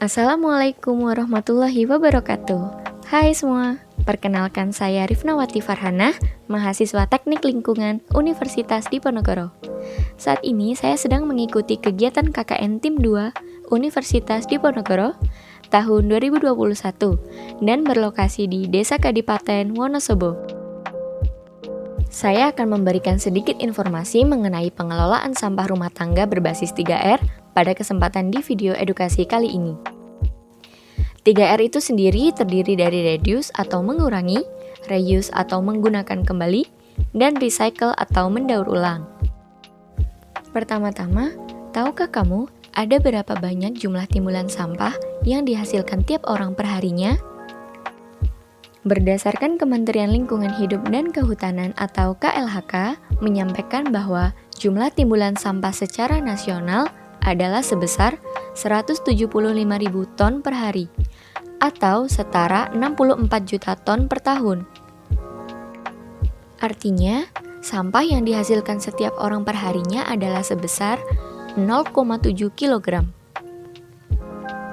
Assalamualaikum warahmatullahi wabarakatuh. Hai semua, perkenalkan saya Rifnawati Farhanah, mahasiswa Teknik Lingkungan Universitas Diponegoro. Saat ini saya sedang mengikuti kegiatan KKN Tim 2 Universitas Diponegoro tahun 2021 dan berlokasi di Desa Kadipaten Wonosobo. Saya akan memberikan sedikit informasi mengenai pengelolaan sampah rumah tangga berbasis 3R pada kesempatan di video edukasi kali ini. 3R itu sendiri terdiri dari reduce atau mengurangi, reuse atau menggunakan kembali, dan recycle atau mendaur ulang. Pertama-tama, tahukah kamu ada berapa banyak jumlah timbulan sampah yang dihasilkan tiap orang perharinya? Berdasarkan Kementerian Lingkungan Hidup dan Kehutanan atau KLHK menyampaikan bahwa jumlah timbulan sampah secara nasional adalah sebesar 175.000 ton per hari, atau setara 64 juta ton per tahun. Artinya, sampah yang dihasilkan setiap orang perharinya adalah sebesar 0,7 kg.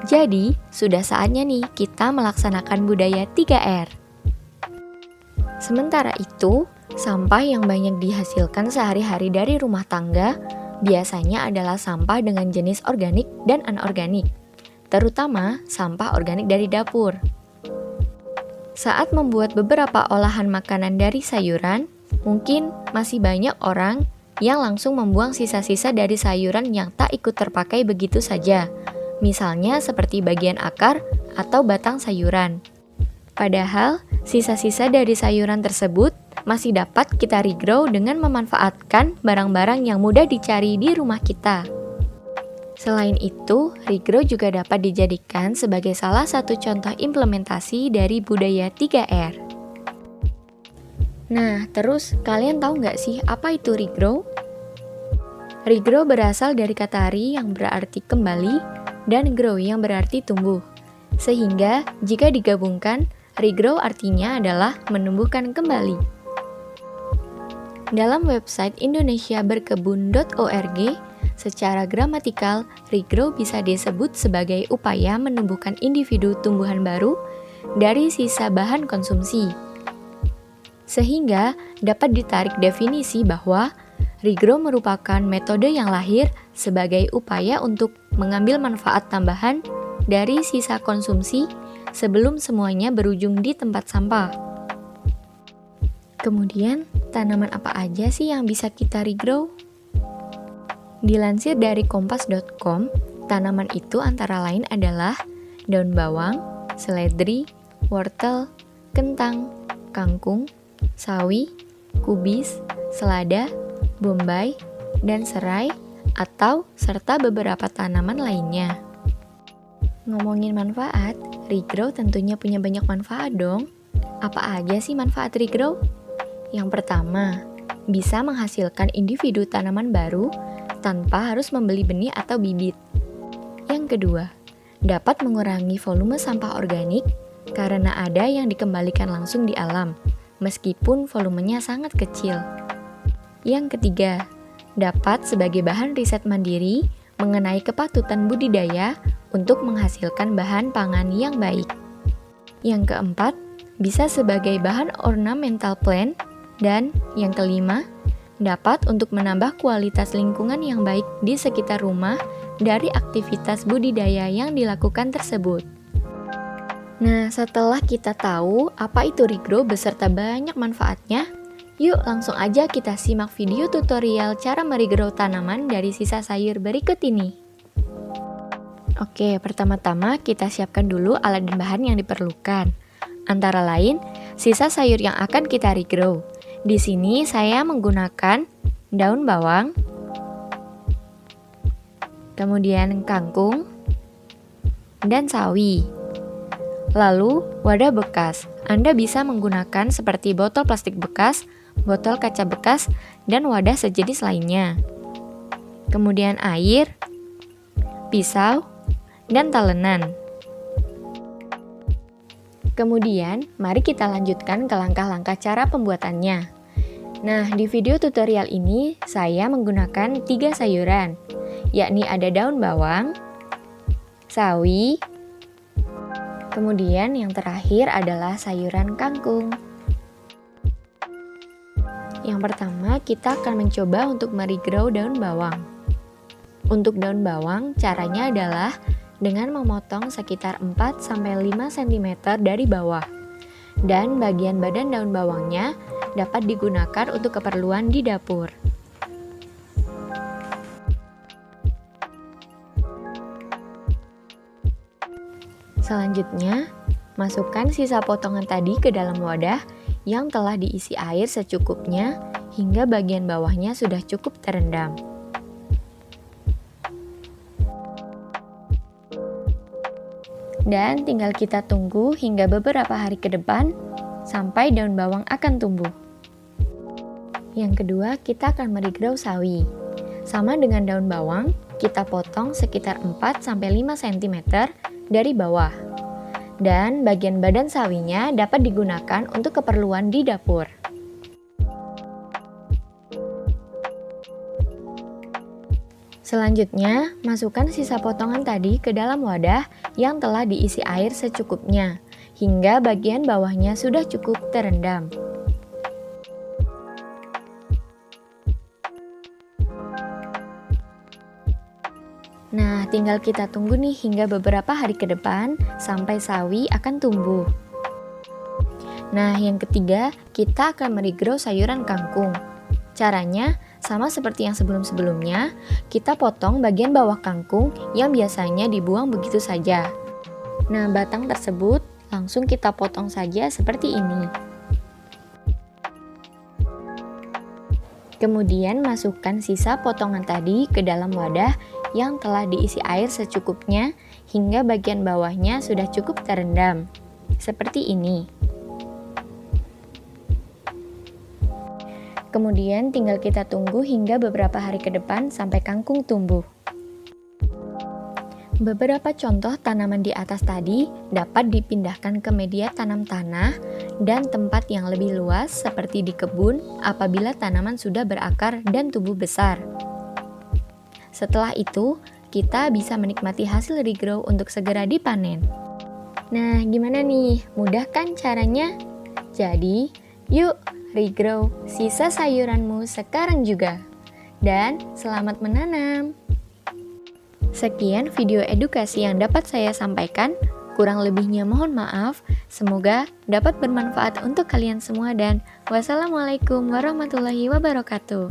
Jadi, sudah saatnya nih kita melaksanakan budaya 3R. Sementara itu, sampah yang banyak dihasilkan sehari-hari dari rumah tangga biasanya adalah sampah dengan jenis organik dan anorganik, terutama sampah organik dari dapur. Saat membuat beberapa olahan makanan dari sayuran, mungkin masih banyak orang yang langsung membuang sisa-sisa dari sayuran yang tak ikut terpakai begitu saja, misalnya seperti bagian akar atau batang sayuran. Padahal, sisa-sisa dari sayuran tersebut masih dapat kita regrow dengan memanfaatkan barang-barang yang mudah dicari di rumah kita. Selain itu, regrow juga dapat dijadikan sebagai salah satu contoh implementasi dari budaya 3R. Nah, terus kalian tahu nggak sih apa itu regrow? Regrow berasal dari kata re yang berarti kembali dan grow yang berarti tumbuh. Sehingga, jika digabungkan, regrow artinya adalah menumbuhkan kembali. Dalam website indonesiaberkebun.org, secara gramatikal, regrow bisa disebut sebagai upaya menumbuhkan individu tumbuhan baru dari sisa bahan konsumsi. Sehingga dapat ditarik definisi bahwa regrow merupakan metode yang lahir sebagai upaya untuk mengambil manfaat tambahan dari sisa konsumsi sebelum semuanya berujung di tempat sampah. Kemudian, tanaman apa aja sih yang bisa kita regrow? Dilansir dari kompas.com, tanaman itu antara lain adalah daun bawang, seledri, wortel, kentang, kangkung, sawi, kubis, selada, bombay, dan serai, atau serta beberapa tanaman lainnya. Ngomongin manfaat, regrow tentunya punya banyak manfaat dong. Apa aja sih manfaat regrow? Yang pertama, bisa menghasilkan individu tanaman baru tanpa harus membeli benih atau bibit. Yang kedua, dapat mengurangi volume sampah organik karena ada yang dikembalikan langsung di alam, meskipun volumenya sangat kecil. Yang ketiga, dapat sebagai bahan riset mandiri mengenai kepatutan budidaya untuk menghasilkan bahan pangan yang baik. Yang keempat, bisa sebagai bahan ornamental plant. Dan yang kelima, dapat untuk menambah kualitas lingkungan yang baik di sekitar rumah dari aktivitas budidaya yang dilakukan tersebut. Nah, setelah kita tahu apa itu regrow beserta banyak manfaatnya, yuk langsung aja kita simak video tutorial cara meregrow tanaman dari sisa sayur berikut ini. Oke, pertama-tama kita siapkan dulu alat dan bahan yang diperlukan. Antara lain, sisa sayur yang akan kita regrow. Di sini saya menggunakan daun bawang, kemudian kangkung, dan sawi. Lalu, wadah bekas. Anda bisa menggunakan seperti botol plastik bekas, botol kaca bekas, dan wadah sejenis lainnya. Kemudian air, pisau, dan talenan. Kemudian, mari kita lanjutkan ke langkah-langkah cara pembuatannya. Nah, di video tutorial ini saya menggunakan 3 sayuran, yakni ada daun bawang, sawi, Kemudian yang terakhir adalah sayuran kangkung. Yang pertama, kita akan mencoba untuk meregrow daun bawang. Untuk daun bawang, caranya adalah dengan memotong sekitar 4-5 cm dari bawah. Dan bagian badan daun bawangnya dapat digunakan untuk keperluan di dapur. Selanjutnya, masukkan sisa potongan tadi ke dalam wadah yang telah diisi air secukupnya hingga bagian bawahnya sudah cukup terendam. Dan tinggal kita tunggu hingga beberapa hari ke depan sampai daun bawang akan tumbuh. Yang kedua, kita akan meregrow sawi. Sama dengan daun bawang, kita potong sekitar 4-5 cm dari bawah. Dan bagian badan sawinya dapat digunakan untuk keperluan di dapur. Selanjutnya, masukkan sisa potongan tadi ke dalam wadah yang telah diisi air secukupnya, hingga bagian bawahnya sudah cukup terendam. Nah, tinggal kita tunggu nih hingga beberapa hari ke depan sampai sawi akan tumbuh. Nah, yang ketiga, kita akan meregrow sayuran kangkung. Caranya sama seperti yang sebelum-sebelumnya, kita potong bagian bawah kangkung yang biasanya dibuang begitu saja. Nah, batang tersebut langsung kita potong saja seperti ini. Kemudian masukkan sisa potongan tadi ke dalam wadah yang telah diisi air secukupnya hingga bagian bawahnya sudah cukup terendam. Seperti ini. Kemudian tinggal kita tunggu hingga beberapa hari ke depan sampai kangkung tumbuh. Beberapa contoh tanaman di atas tadi dapat dipindahkan ke media tanam tanah dan tempat yang lebih luas seperti di kebun apabila tanaman sudah berakar dan tumbuh besar. Setelah itu, kita bisa menikmati hasil regrow untuk segera dipanen. Nah, gimana nih? Mudah kan caranya? Jadi, yuk regrow sisa sayuranmu sekarang juga. Dan selamat menanam. Sekian video edukasi yang dapat saya sampaikan. Kurang lebihnya mohon maaf. Semoga dapat bermanfaat untuk kalian semua dan wassalamualaikum warahmatullahi wabarakatuh.